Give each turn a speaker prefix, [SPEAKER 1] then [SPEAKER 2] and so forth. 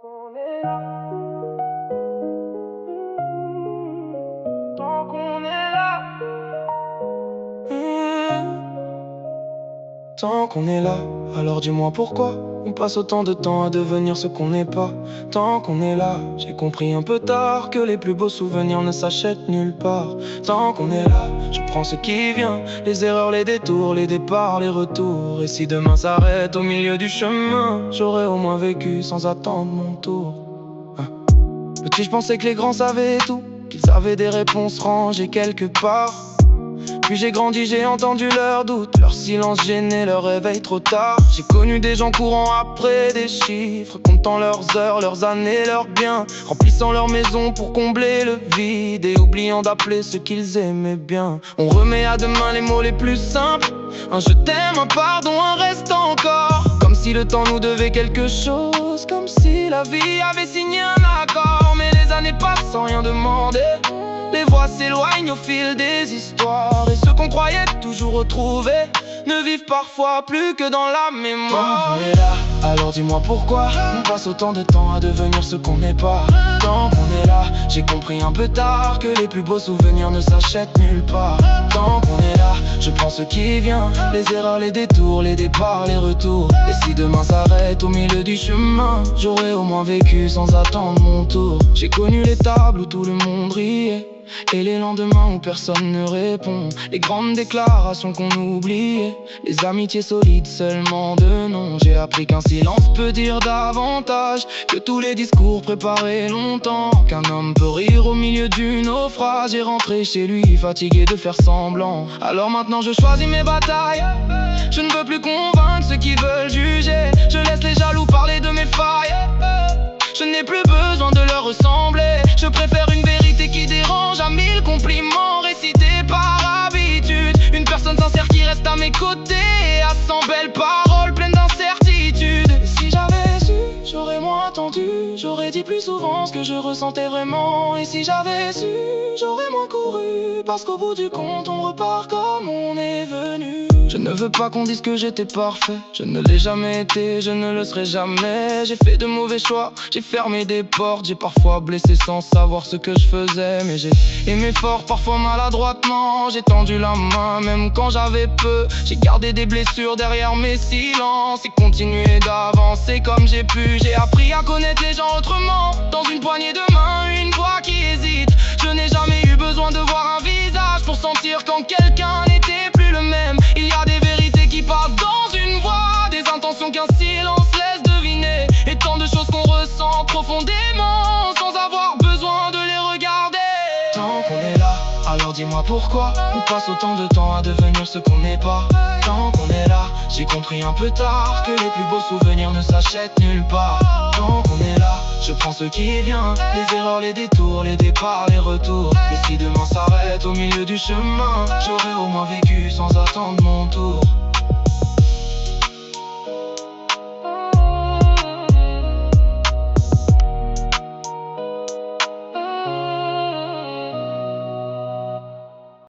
[SPEAKER 1] qu'on est là, tant qu'on est là, tant qu'on est là, alors dis-moi pourquoi on passe autant de temps à devenir ce qu'on n'est pas. Tant qu'on est là, j'ai compris un peu tard que les plus beaux souvenirs ne s'achètent nulle part. Tant qu'on est là, je prends ce qui vient, les erreurs, les détours, les départs, les retours. Et si demain s'arrête au milieu du chemin, j'aurais au moins vécu sans attendre mon tour. Petit, je pensais que les grands savaient tout, qu'ils avaient des réponses rangées quelque part. Puis j'ai grandi, j'ai entendu leurs doutes, leur silence gênait, leur réveil trop tard. J'ai connu des gens courant après des chiffres, comptant leurs heures, leurs années, leurs biens, remplissant leur maison pour combler le vide et oubliant d'appeler ceux qu'ils aimaient bien. On remet à demain les mots les plus simples, un je t'aime, un pardon, un reste encore. Comme si le temps nous devait quelque chose, comme si la vie avait signé un accord. Mais les années passent sans rien demander, les voix s'éloignent au fil des histoires. Et ceux qu'on croyait toujours retrouvés ne vivent parfois plus que dans la mémoire. Tant qu'on est là, alors dis-moi pourquoi on passe autant de temps à devenir ce qu'on n'est pas. Tant qu'on est là, j'ai compris un peu tard que les plus beaux souvenirs ne s'achètent nulle part. Tant qu'on est là, je prends ce qui vient, les erreurs, les détours, les départs, les retours. Et si demain s'arrête au milieu du chemin, j'aurais au moins vécu sans attendre mon tour. J'ai connu les tables où tout le monde riait et les lendemains où personne ne répond, les grandes déclarations qu'on oubliait, les amitiés solides seulement de nom. J'ai appris qu'un silence peut dire davantage que tous les discours préparés longtemps, qu'un homme peut rire au milieu du naufrage et rentrer chez lui fatigué de faire semblant. Alors maintenant je choisis mes batailles, je ne veux plus convaincre ceux qui veulent juger, je laisse les jaloux parler de mes failles. Je n'ai plus besoin de leur ressembler, je préfère une vérité qui dérange à 1000 compliments récités par habitude. Une personne sincère qui reste à mes côtés, à 100 belles paroles pleines d'incertitude. Et si j'avais su, j'aurais moins attendu, j'aurais dit plus souvent ce que je ressentais vraiment. Et si j'avais su, j'aurais moins couru, parce qu'au bout du compte on repart comme on est venu. Je ne veux pas qu'on dise que j'étais parfait, je ne l'ai jamais été, je ne le serai jamais. J'ai fait de mauvais choix, j'ai fermé des portes, j'ai parfois blessé sans savoir ce que je faisais. Mais j'ai aimé fort, parfois maladroitement, j'ai tendu la main même quand j'avais peu. J'ai gardé des blessures derrière mes silences et continué d'avancer comme j'ai pu. J'ai appris à connaître les gens autrement, dans une poignée de main, une voix qui hésite. Je n'ai jamais eu besoin de voir un visage pour sentir quand quelqu'un n'était plus le même. Il y a des vérités qui parlent dans une voix, des intentions qu'un silence laisse deviner, et tant de choses qu'on ressent profondément sans avoir besoin de les regarder. Tant qu'on est là, alors dis-moi pourquoi on passe autant de temps à devenir ce qu'on n'est pas. Tant qu'on est là, j'ai compris un peu tard que les plus beaux souvenirs ne s'achètent nulle part. Tant qu'on est là, je prends ce qui vient, les erreurs, les détours, les départs, les retours. Et si demain s'arrête au milieu du chemin, j'aurais au moins vécu sans attendre mon tour.